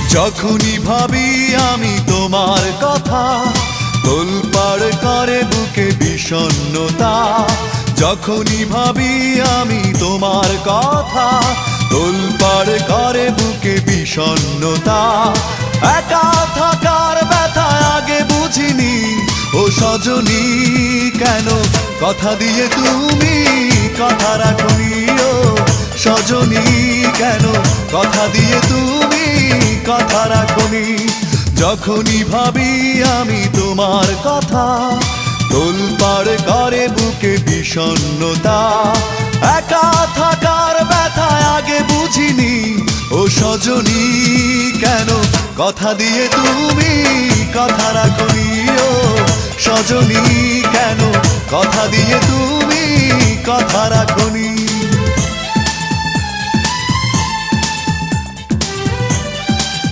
যখনই ভাবি আমি তোমার কথা, তোলপাড় করে বুকে বিষণ্ণতা। যখনই ভাবি আমি তোমার কথা, তোলপাড় করে বুকে বিষণ্ণতা। একা থাকার ব্যথা আগে বুঝিনি, ও সজনী কেন কথা দিয়ে তুমি কথা রাখনি। ও সজনী কেন কথা দিয়ে তুমি কথা রাখনি। যখনই ভাবি আমি তোমার কথা, তোলপাড় করে বুকে বিষণ্ণতা। একা থাকার ব্যথা আগে বুঝিনি, ও সজনী কেন কথা দিয়ে তুমি কথা রাখনি। ও সজনী কেন কথা দিয়ে তুমি কথা রাখনি।